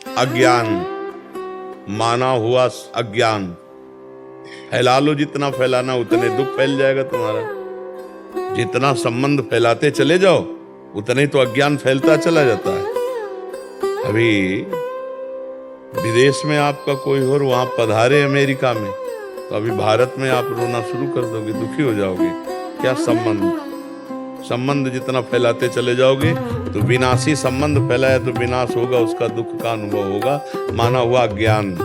अज्ञान, माना हुआ अज्ञान। फैला लो, जितना फैलाना उतने दुख फैल जाएगा तुम्हारा। जितना संबंध फैलाते चले जाओ उतने तो अज्ञान फैलता चला जाता है। अभी विदेश में आपका कोई और वहां पधारे अमेरिका में, तो अभी भारत में आप रोना शुरू कर दोगे, दुखी हो जाओगे। क्या संबंध जितना फैलाते चले जाओगे तो विनाशी संबंध फैलाया तो विनाश होगा, उसका दुख का अनुभव होगा। माना हुआ अज्ञान,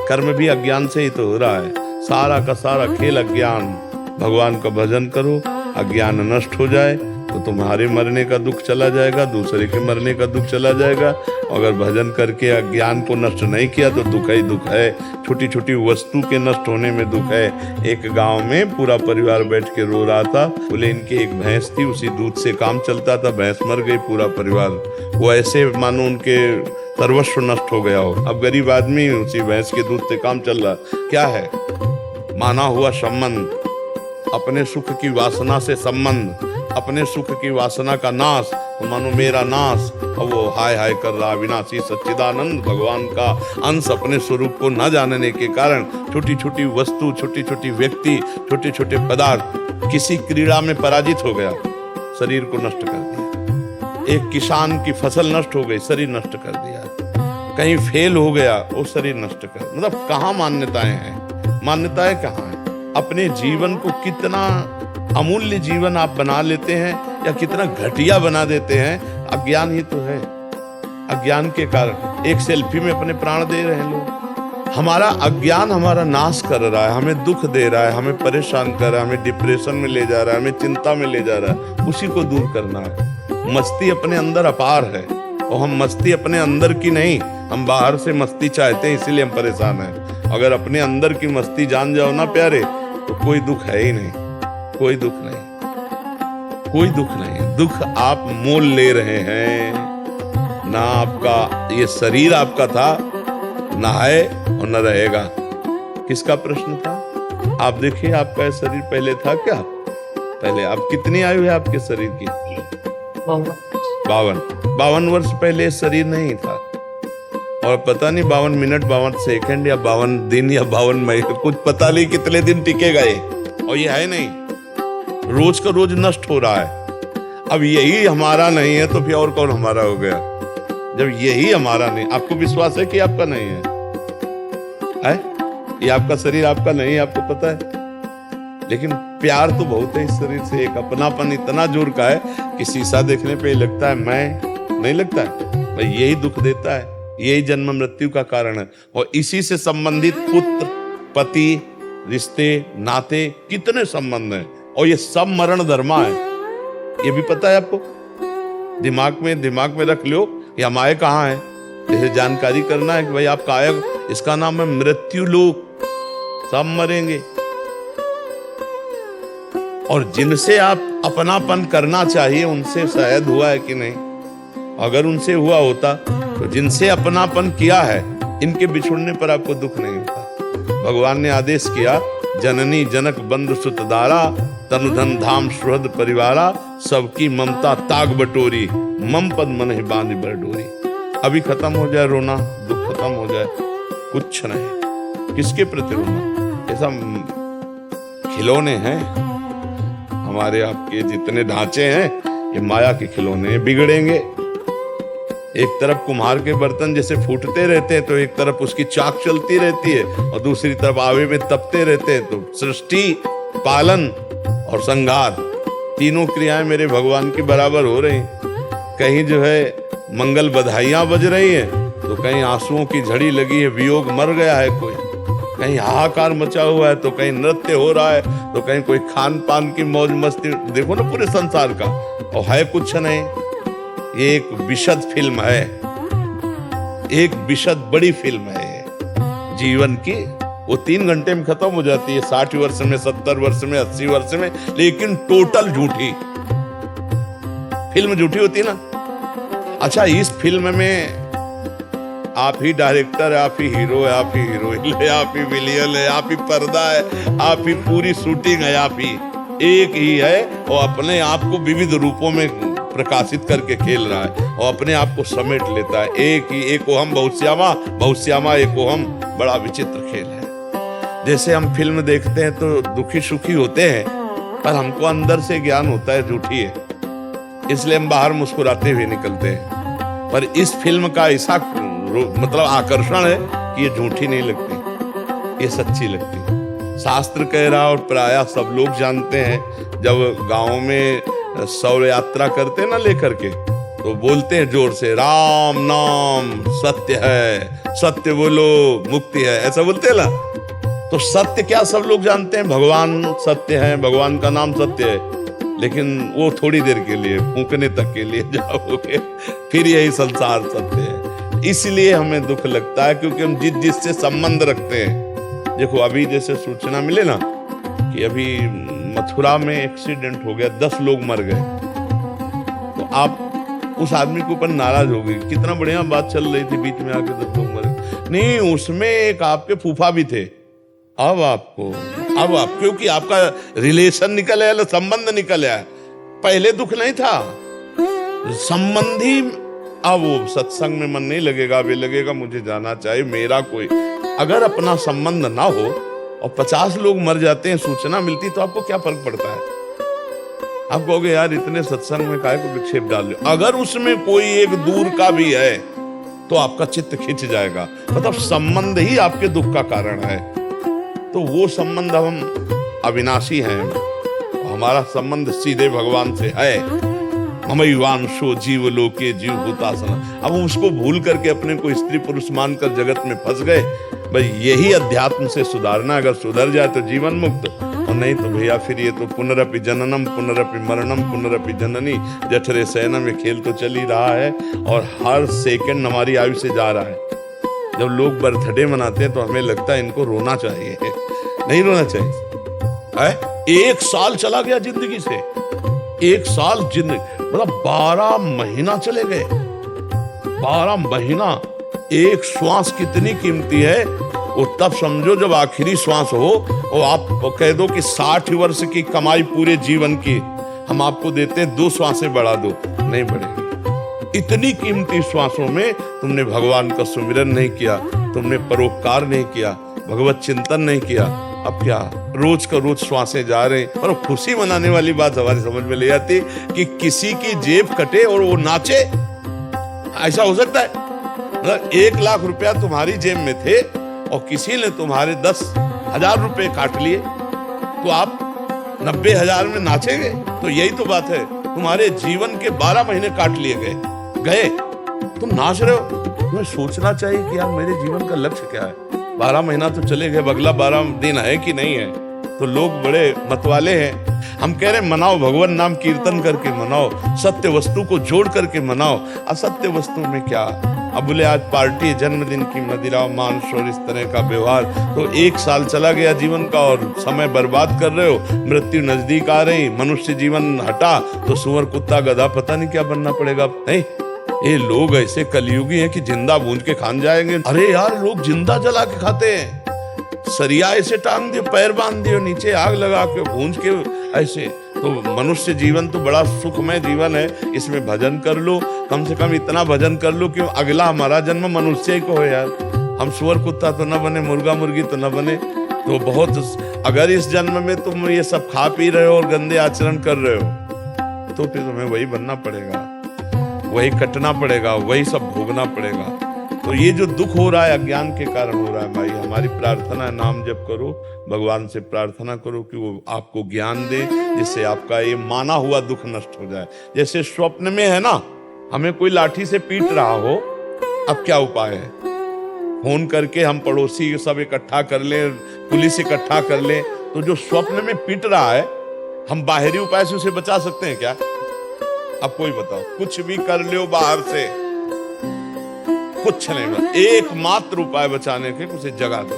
कर्म भी अज्ञान से ही तो हो रहा है। सारा का सारा खेल अज्ञान। भगवान का भजन करो, अज्ञान नष्ट हो जाए तो तुम्हारे मरने का दुख चला जाएगा, दूसरे के मरने का दुख चला जाएगा। अगर भजन करके अज्ञान को नष्ट नहीं किया तो दुख ही दुख है। छोटी छोटी वस्तु के नष्ट होने में दुख है। एक गांव में पूरा परिवार बैठ के रो रहा था। बोले इनकी एक भैंस थी, उसी दूध से काम चलता था, भैंस मर गई, पूरा परिवार वो ऐसे मानो उनके सर्वस्व नष्ट हो गया हो। अब गरीब आदमी उसी भैंस के दूध से काम चल रहा। क्या है? माना हुआ संबंध, अपने सुख की वासना से संबंध, अपने सुख की वासना का नाश, तो मानो मेरा नाश। अब वो हाय हाय कर रहा। विनाशी सच्चिदानंद भगवान का अंश अपने स्वरूप को न जानने के कारण छोटी छोटी वस्तु, छोटी छोटी व्यक्ति, छोटे छोटे पदार्थ किसी क्रीड़ा में पराजित हो गया, शरीर को नष्ट कर दिया। एक किसान की फसल नष्ट हो गई, शरीर नष्ट कर दिया। कहीं फेल हो गया, वो शरीर नष्ट कर। मतलब कहाँ मान्यताएं हैं? मान्यताएं कहाँ हैं? अपने जीवन को कितना अमूल्य जीवन आप बना लेते हैं या कितना घटिया बना देते हैं, अज्ञान ही तो है। अज्ञान के कारण एक सेल्फी में अपने प्राण दे रहे हैं लोग। हमारा अज्ञान हमारा नाश कर रहा है, हमें दुख दे रहा है, हमें परेशान कर रहा है, हमें डिप्रेशन में ले जा रहा है, हमें चिंता में ले जा रहा है। उसी को दूर करना है। मस्ती अपने अंदर अपार है और हम मस्ती अपने अंदर की नहीं, हम बाहर से मस्ती चाहते हैं, इसीलिए हम परेशान हैं। अगर अपने अंदर की मस्ती जान जाओ ना प्यारे, तो कोई दुख है ही नहीं, कोई दुख नहीं, कोई दुख नहीं। दुख आप मोल ले रहे हैं। ना आपका ये शरीर आपका था, ना है और न रहेगा। किसका प्रश्न था? आप देखिए, आपका ये शरीर पहले था क्या? पहले आप कितनी आयु है आपके शरीर की? 52 वर्ष पहले शरीर नहीं था। और पता नहीं 52 मिनट, 52 सेकंड या 52 दिन या 52 महीने, कुछ पता नहीं कितने दिन टिकेगा ये। और ये है नहीं, रोज का रोज नष्ट हो रहा है। अब यही हमारा नहीं है तो फिर और कौन हमारा हो गया? जब यही हमारा नहीं, आपको विश्वास है कि आपका नहीं है? ये आपका शरीर आपका नहीं है, आपको पता है। लेकिन प्यार तो बहुत है इस शरीर से। एक अपनापन इतना जोर का है कि शीशा देखने पे लगता है मैं, नहीं लगता है भाई। यही दुख देता है, यही जन्म मृत्यु का कारण है। और इसी से संबंधित पुत्र, पति, रिश्ते, नाते, कितने संबंध हैं। और ये सब मरण धर्मा है, ये भी पता है आपको? दिमाग में रख लो, ये हम आए कहाँ हैं, जैसे जानकारी करना है कि भाई आप आए, इसका नाम है मृत्यु लोक। सब मरेंगे। और जिनसे आप अपनापन करना चाहिए उनसे शायद हुआ है कि नहीं? अगर उनसे हुआ होता तो जिनसे अपनापन किया है, इनके बिछुड़ने पर आपको दुख नहीं होता। भगवान ने आदेश किया, जननी जनक बंधु सुत दारा, तनु धन धाम सुहृद परिवारा, सबकी ममता ताग बटोरी, मम पद मन ही बांध बर डोरी। अभी खत्म हो जाए रोना, दुख खत्म हो जाए, कुछ नहीं। किसके प्रति रोना? ऐसा खिलौने हैं हमारे, आपके जितने ढांचे हैं ये माया के खिलौने, बिगड़ेंगे। एक तरफ कुम्हार के बर्तन जैसे फूटते रहते हैं तो एक तरफ उसकी चाक चलती रहती है और दूसरी तरफ आवे में तपते रहते हैं। तो सृष्टि, पालन और संहार, तीनों क्रियाएं मेरे भगवान की बराबर हो रही। कहीं जो है मंगल बधाइयां बज रही हैं तो कहीं आंसुओं की झड़ी लगी है, वियोग मर गया है कोई, कहीं हाहाकार मचा हुआ है तो कहीं नृत्य हो रहा है, तो कहीं कोई खान पान की मौज मस्ती। देखो ना पूरे संसार का, और है कुछ नहीं। ये एक विशद फिल्म है, एक विशद बड़ी फिल्म है जीवन की। वो 3 घंटे में खत्म हो जाती है, 60 वर्ष में, 70 वर्ष में, 80 वर्ष में, लेकिन टोटल झूठी फिल्म, झूठी होती है ना। अच्छा, इस फिल्म में आप ही डायरेक्टर है, आप ही हीरो है, आप ही हीरोइन है, आप ही विलियन है, आप ही पर्दा है, आप ही पूरी शूटिंग है, आप ही एक ही है और अपने आप को विविध रूपों में प्रकाशित करके खेल रहा है और अपने आप को समेट लेता है। एक ही एक हम बहुश्यामा, बहुश्यामा एक हम, बड़ा विचित्र खेल है। जैसे हम फिल्म देखते हैं तो दुखी सुखी होते हैं, पर हमको अंदर से ज्ञान होता है झूठी है, इसलिए हम बाहर मुस्कुराते हुए निकलते हैं। पर इस फिल्म का ऐसा मतलब आकर्षण है कि ये झूठी नहीं लगती, ये सच्ची लगती है। शास्त्र कह रहा और प्रायः सब लोग जानते हैं, जब गांव में शौर्य यात्रा करते ना लेकर के, तो बोलते हैं जोर से, राम नाम सत्य है, सत्य बोलो मुक्ति है, ऐसा बोलते हैं ना। तो सत्य क्या सब लोग जानते हैं, भगवान सत्य है, भगवान का नाम सत्य है, लेकिन वो थोड़ी देर के लिए, फूकने तक के लिए जाओगे, फिर यही संसार सत्य है। इसलिए हमें दुख लगता है क्योंकि हम जिससे संबंध रखते हैं। देखो अभी जैसे सूचना मिले ना कि अभी मथुरा में एक्सीडेंट हो गया, 10 लोग मर गए, तो आप उस आदमी के ऊपर नाराज हो गए, कितना बढ़िया बात चल रही थी, बीच में आके 10 लोग मर गए। नहीं, उसमें एक आपके फूफा भी थे। अब आप क्योंकि आपका रिलेशन निकल आया, संबंध निकल आया, पहले दुख नहीं था, संबंधी। अब वो सत्संग में मन नहीं लगेगा, वे लगेगा मुझे जाना चाहिए, मेरा कोई अगर अपना संबंध ना हो और 50 लोग मर जाते हैं, सूचना मिलती, तो आपको क्या फर्क पड़ता है? आप कहोगे यार इतने सत्संग में काहे को विक्षेप डाल रहे हो। अगर उसमें कोई एक दूर का भी है तो आपका चित्त खिंच जाएगा, मतलब संबंध ही आपके दुख का कारण है। तो वो संबंध हम अविनाशी हैं, हमारा संबंध सीधे भगवान से है। ममैवांशो जीव लोके जीव भूतासना। अब उसको भूल करके अपने को स्त्री पुरुष मानकर जगत में फंस गए। भाई यही अध्यात्म से सुधारना, अगर सुधर जाए तो जीवन मुक्त, और नहीं तो भैया फिर ये तो पुनरपि जननम पुनरपि मरणम पुनरपि जननी जठरे शयनम, में खेल तो चल ही रहा है और हर सेकंड हमारी आयु से जा रहा है। जब लोग बर्थडे मनाते हैं तो हमें लगता है इनको रोना चाहिए, नहीं रोना चाहिए। 1 साल चला गया जिंदगी से, 1 साल जिंदगी, मतलब 12 महीना चले गए, 12 महीना। एक श्वास कितनी कीमती है वो तब समझो जब आखिरी श्वास हो और आप कह दो कि 60 वर्ष की कमाई पूरे जीवन की हम आपको देते हैं, 2 श्वासें बढ़ा दो, नहीं बढ़ेगी। इतनी कीमती श्वासों में तुमने भगवान का सुमिरन नहीं किया, तुमने परोपकार नहीं किया, भगवत चिंतन नहीं किया। अब क्या रोज का रोज श्वासें जा रहे हैं। और खुशी मनाने वाली बात हमारी समझ में ले आती कि किसी की जेब कटे और वो नाचे, ऐसा हो सकता है? मतलब 1 लाख रुपया तुम्हारी जेब में थे और किसी ने तुम्हारे 10,000 रुपए काट लिए, तो आप 90,000 में नाचेंगे? तो यही तो बात है, तुम्हारे जीवन के 12 महीने काट लिए गए, तुम नाच रहे हो। तुम्हें सोचना चाहिए कि यार मेरे जीवन का लक्ष्य क्या है। 12 महीना तो चले गए, अगला 12 दिन है कि नहीं है। तो लोग बड़े मतवाले हैं। हम कह रहे मनाओ, भगवान नाम कीर्तन करके मनाओ, सत्य वस्तु को जोड़ करके मनाओ। असत्य वस्तु में क्या? अब बोले आज पार्टी, जन्मदिन की मदिरा, मांस और इस तरह का व्यवहार, तो 1 साल चला गया जीवन का और समय बर्बाद कर रहे हो। मृत्यु नजदीक आ रही, मनुष्य जीवन हटा तो सुअर कुत्ता गधा पता नहीं क्या बनना पड़ेगा। नहीं, ये लोग ऐसे कलयुगी हैं कि जिंदा भूंज के खान जाएंगे। अरे यार लोग जिंदा जला के खाते हैं, सरिया ऐसे टांग दियो, पैर बांध दियो, नीचे आग लगा के भूंज के ऐसे। तो मनुष्य जीवन तो बड़ा सुखमय जीवन है, इसमें भजन कर लो, कम से कम इतना भजन कर लो कि अगला हमारा जन्म मनुष्य को हो यार। हम सुअर कुत्ता तो न बने, मुर्गा मुर्गी तो न बने। तो बहुत, अगर इस जन्म में तुम ये सब खा पी रहे हो और गंदे आचरण कर रहे हो तो फिर तुम्हें वही बनना पड़ेगा, वही कटना पड़ेगा, वही सब भोगना पड़ेगा। तो ये जो दुख हो रहा है अज्ञान के कारण हो रहा है। भाई हमारी प्रार्थना है, नाम जप करो, भगवान से प्रार्थना करो कि वो आपको ज्ञान दे, जिससे आपका ये माना हुआ दुख नष्ट हो जाए। जैसे स्वप्न में है ना, हमें कोई लाठी से पीट रहा हो, अब क्या उपाय है? फोन करके हम पड़ोसी सब इकट्ठा कर लें, पुलिस इकट्ठा कर लें। तो जो स्वप्न में पीट रहा है, हम बाहरी उपाय से उसे बचा सकते हैं क्या? अब कोई बताओ, कुछ भी कर लो बाहर से, कुछ नहीं। एकमात्र उपाय बचाने के, उसे जगा दो,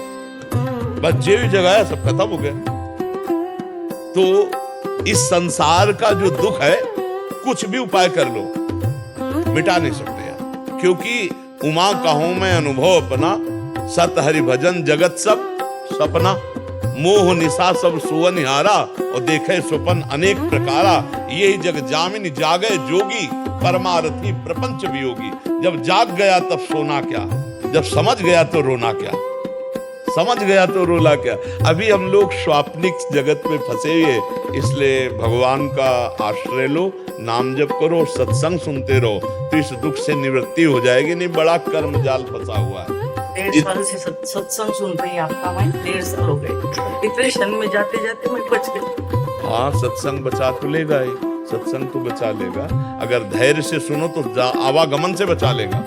बस जे भी जगाया सब खत्म हो गया। तो इस संसार का जो दुख है, कुछ भी उपाय कर लो, मिटा नहीं सकते यार। क्योंकि उमा कहूं मैं अनुभव अपना, सत हरि भजन जगत सब सपना। मोह निशा सब सुवनिहारा, और देखे स्वपन अनेक प्रकारा। यही जग जामिन जागे जोगी, परमारथी प्रपंच वियोगी। जब जाग गया तब सोना क्या, जब समझ गया तो रोना क्या, समझ गया तो रोला क्या। अभी हम लोग स्वाप्निक जगत में फंसे हुए, इसलिए भगवान का आश्रय लो, नाम जप करो, सत्संग सुनते रहो, तो इस दुख से निवृत्ति हो जाएगी। नहीं बड़ा कर्म जाल फंसा हुआ है। 1.5 साल से सत्संग सुन रही आपका, मैं 1.5 साल हो गए। डिप्रेशन में जाते जाते मैं बच गई। हाँ, सत्संग बचा तो लेगा ही, सत्संग तो बचा लेगा। अगर धैर्य से सुनो तो आवागमन से बचा लेगा।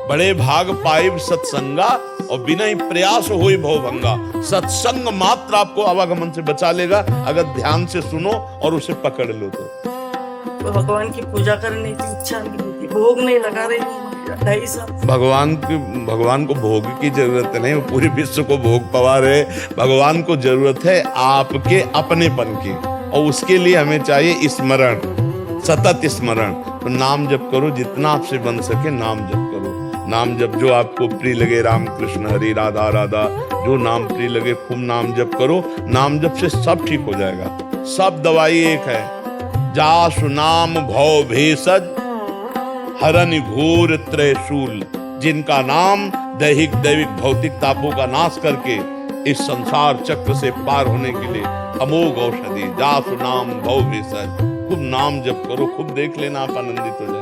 बड़े भाग पाइब सत्संगा, और बिना ही प्रयास होई भवभंगा। सत्संग मात्र आपको आवागमन से बचा लेगा, अगर ध्यान से सुनो और उसे पकड़ लो तो। भगवान की पूजा करने की इच्छा नहीं होती, भोग नहीं लगा रही हूँ 2.5 साल। भगवान को भोग की जरूरत नहीं, वो पूरे विश्व को भोग पवा रहे। भगवान को जरूरत है आपके अपनेपन की, और उसके लिए हमें चाहिए स्मरण, सतत स्मरण। तो नाम जप करो, जितना आपसे बन सके नाम जप करो। नाम जप जो आपको प्रिय लगे, राम कृष्ण हरि राधा राधा, जो नाम प्रिय लगे खूब नाम जप करो। नाम जप से सब ठीक हो जाएगा, सब दवाई एक है। जासु नाम भव भेषज, हरनि घोर त्रयशूल। जिनका नाम दैहिक दैविक भौतिक तापों का नाश करके इस संसार चक्र से पार होने के लिए अमोघ औषधि। जासु नाम भव भेषज, खूब नाम जप करो, खूब देख लेना आप आनंदित हो जाए।